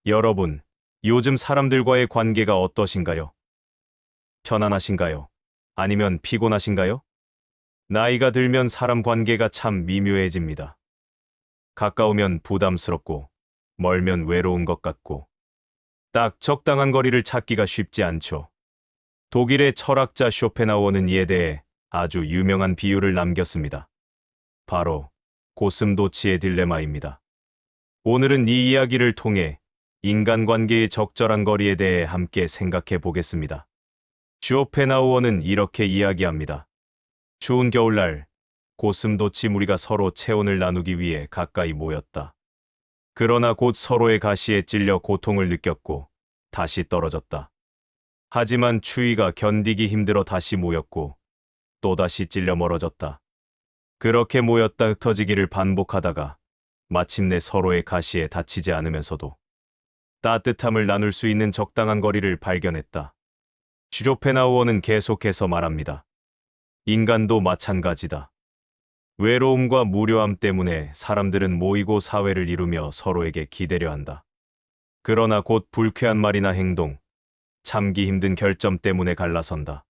여러분, 요즘 사람들과의 관계가 어떠신가요? 편안하신가요? 아니면 피곤하신가요? 나이가 들면 사람 관계가 참 미묘해집니다. 가까우면 부담스럽고, 멀면 외로운 것 같고, 딱 적당한 거리를 찾기가 쉽지 않죠. 독일의 철학자 쇼펜하우어는 이에 대해 아주 유명한 비유를 남겼습니다. 바로 고슴도치의 딜레마입니다. 오늘은 이 이야기를 통해 인간관계의 적절한 거리에 대해 함께 생각해 보겠습니다. 쇼펜하우어는 이렇게 이야기합니다. 추운 겨울날, 고슴도치 무리가 서로 체온을 나누기 위해 가까이 모였다. 그러나 곧 서로의 가시에 찔려 고통을 느꼈고 다시 떨어졌다. 하지만 추위가 견디기 힘들어 다시 모였고 또다시 찔려 멀어졌다. 그렇게 모였다 흩어지기를 반복하다가 마침내 서로의 가시에 다치지 않으면서도 따뜻함을 나눌 수 있는 적당한 거리를 발견했다. 쇼펜하우어는 계속해서 말합니다. 인간도 마찬가지다. 외로움과 무료함 때문에 사람들은 모이고 사회를 이루며 서로에게 기대려 한다. 그러나 곧 불쾌한 말이나 행동, 참기 힘든 결점 때문에 갈라선다.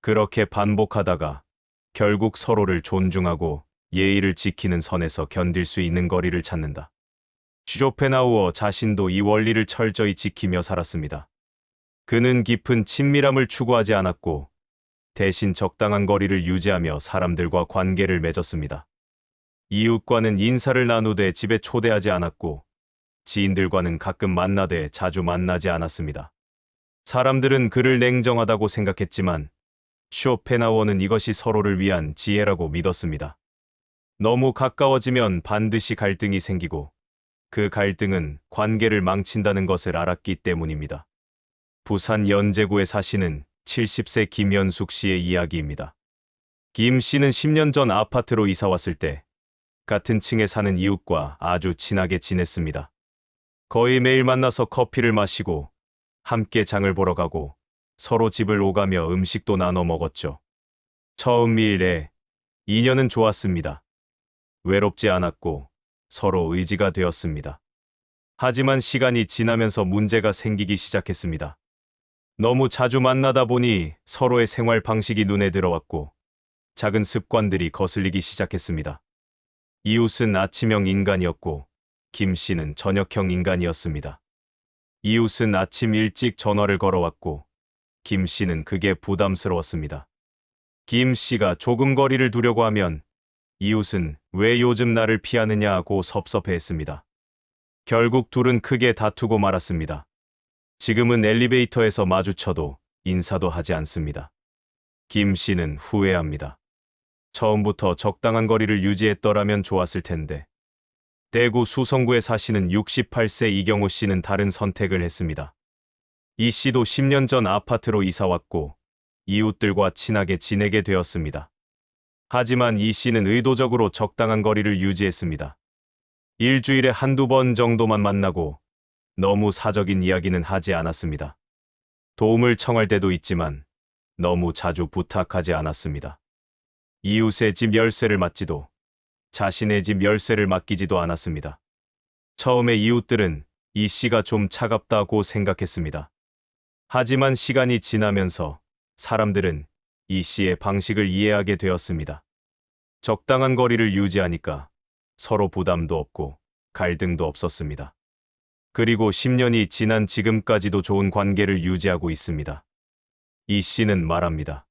그렇게 반복하다가 결국 서로를 존중하고 예의를 지키는 선에서 견딜 수 있는 거리를 찾는다. 쇼펜하우어 자신도 이 원리를 철저히 지키며 살았습니다. 그는 깊은 친밀함을 추구하지 않았고 대신 적당한 거리를 유지하며 사람들과 관계를 맺었습니다. 이웃과는 인사를 나누되 집에 초대하지 않았고 지인들과는 가끔 만나되 자주 만나지 않았습니다. 사람들은 그를 냉정하다고 생각했지만 쇼펜하우어는 이것이 서로를 위한 지혜라고 믿었습니다. 너무 가까워지면 반드시 갈등이 생기고 그 갈등은 관계를 망친다는 것을 알았기 때문입니다. 부산 연제구에 사시는 70세 김연숙 씨의 이야기입니다. 김 씨는 10년 전 아파트로 이사 왔을 때 같은 층에 사는 이웃과 아주 친하게 지냈습니다. 거의 매일 만나서 커피를 마시고 함께 장을 보러 가고 서로 집을 오가며 음식도 나눠 먹었죠. 처음 일에 인연은 좋았습니다. 외롭지 않았고 서로 의지가 되었습니다. 하지만 시간이 지나면서 문제가 생기기 시작했습니다. 너무 자주 만나다 보니 서로의 생활 방식이 눈에 들어왔고 작은 습관들이 거슬리기 시작했습니다. 이웃은 아침형 인간이었고 김 씨는 저녁형 인간이었습니다. 이웃은 아침 일찍 전화를 걸어왔고 김 씨는 그게 부담스러웠습니다. 김 씨가 조금 거리를 두려고 하면 이웃은 왜 요즘 나를 피하느냐고 섭섭해했습니다. 결국 둘은 크게 다투고 말았습니다. 지금은 엘리베이터에서 마주쳐도 인사도 하지 않습니다. 김 씨는 후회합니다. 처음부터 적당한 거리를 유지했더라면 좋았을 텐데. 대구 수성구에 사시는 68세 이경호 씨는 다른 선택을 했습니다. 이 씨도 10년 전 아파트로 이사 왔고 이웃들과 친하게 지내게 되었습니다. 하지만 이 씨는 의도적으로 적당한 거리를 유지했습니다. 일주일에 한두 번 정도만 만나고 너무 사적인 이야기는 하지 않았습니다. 도움을 청할 때도 있지만 너무 자주 부탁하지 않았습니다. 이웃의 집 열쇠를 맡지도 자신의 집 열쇠를 맡기지도 않았습니다. 처음에 이웃들은 이 씨가 좀 차갑다고 생각했습니다. 하지만 시간이 지나면서 사람들은 이 씨의 방식을 이해하게 되었습니다. 적당한 거리를 유지하니까 서로 부담도 없고 갈등도 없었습니다. 그리고 10년이 지난 지금까지도 좋은 관계를 유지하고 있습니다. 이 씨는 말합니다.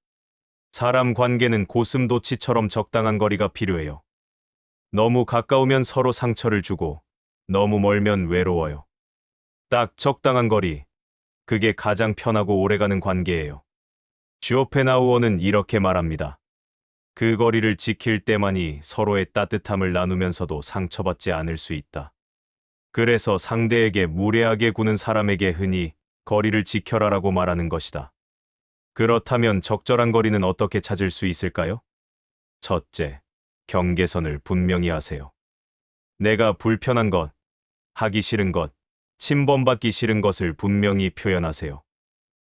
사람 관계는 고슴도치처럼 적당한 거리가 필요해요. 너무 가까우면 서로 상처를 주고 너무 멀면 외로워요. 딱 적당한 거리, 그게 가장 편하고 오래가는 관계예요. 쇼펜하우어는 이렇게 말합니다. 그 거리를 지킬 때만이 서로의 따뜻함을 나누면서도 상처받지 않을 수 있다. 그래서 상대에게 무례하게 구는 사람에게 흔히 거리를 지켜라라고 말하는 것이다. 그렇다면 적절한 거리는 어떻게 찾을 수 있을까요? 첫째, 경계선을 분명히 하세요. 내가 불편한 것, 하기 싫은 것, 침범받기 싫은 것을 분명히 표현하세요.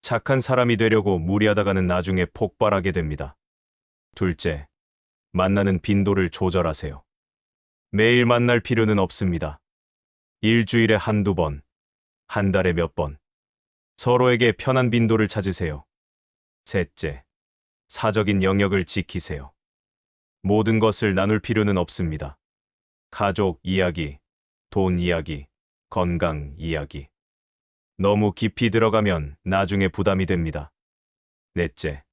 착한 사람이 되려고 무리하다가는 나중에 폭발하게 됩니다. 둘째, 만나는 빈도를 조절하세요. 매일 만날 필요는 없습니다. 일주일에 한두 번, 한 달에 몇 번. 서로에게 편한 빈도를 찾으세요. 셋째, 사적인 영역을 지키세요. 모든 것을 나눌 필요는 없습니다. 가족 이야기, 돈 이야기, 건강 이야기. 너무 깊이 들어가면 나중에 부담이 됩니다. 넷째,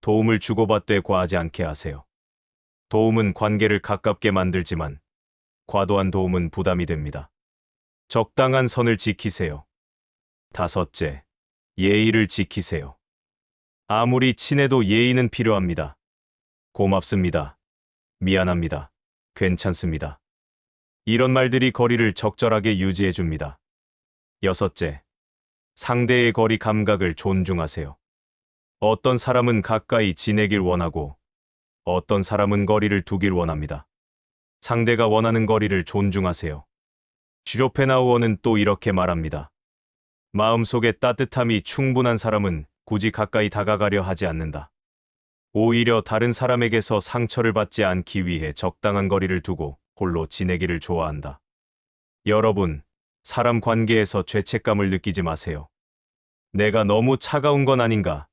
도움을 주고받되 과하지 않게 하세요. 도움은 관계를 가깝게 만들지만 과도한 도움은 부담이 됩니다. 적당한 선을 지키세요. 다섯째, 예의를 지키세요. 아무리 친해도 예의는 필요합니다. 고맙습니다. 미안합니다. 괜찮습니다. 이런 말들이 거리를 적절하게 유지해 줍니다. 여섯째, 상대의 거리 감각을 존중하세요. 어떤 사람은 가까이 지내길 원하고 어떤 사람은 거리를 두길 원합니다. 상대가 원하는 거리를 존중하세요. 슈로펜하우어는 또 이렇게 말합니다. 마음속에 따뜻함이 충분한 사람은 굳이 가까이 다가가려 하지 않는다. 오히려 다른 사람에게서 상처를 받지 않기 위해 적당한 거리를 두고 홀로 지내기를 좋아한다. 여러분, 사람 관계에서 죄책감을 느끼지 마세요. 내가 너무 차가운 건 아닌가?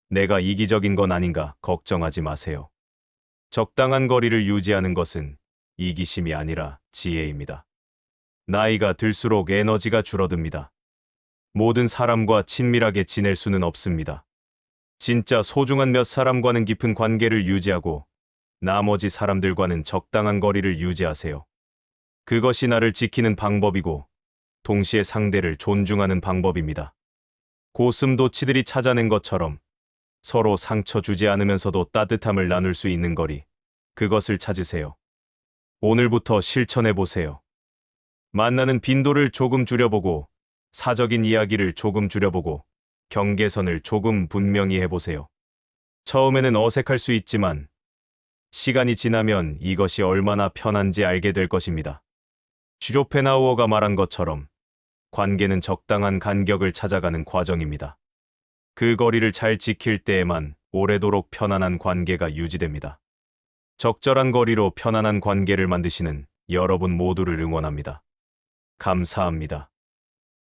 내가 이기적인 건 아닌가? 걱정하지 마세요. 적당한 거리를 유지하는 것은 이기심이 아니라 지혜입니다. 나이가 들수록 에너지가 줄어듭니다. 모든 사람과 친밀하게 지낼 수는 없습니다. 진짜 소중한 몇 사람과는 깊은 관계를 유지하고 나머지 사람들과는 적당한 거리를 유지하세요. 그것이 나를 지키는 방법이고 동시에 상대를 존중하는 방법입니다. 고슴도치들이 찾아낸 것처럼 서로 상처 주지 않으면서도 따뜻함을 나눌 수 있는 거리, 그것을 찾으세요. 오늘부터 실천해 보세요. 만나는 빈도를 조금 줄여보고 사적인 이야기를 조금 줄여보고 경계선을 조금 분명히 해보세요. 처음에는 어색할 수 있지만 시간이 지나면 이것이 얼마나 편한지 알게 될 것입니다. 슈로펜하우어가 말한 것처럼 관계는 적당한 간격을 찾아가는 과정입니다. 그 거리를 잘 지킬 때에만 오래도록 편안한 관계가 유지됩니다. 적절한 거리로 편안한 관계를 만드시는 여러분 모두를 응원합니다. 감사합니다.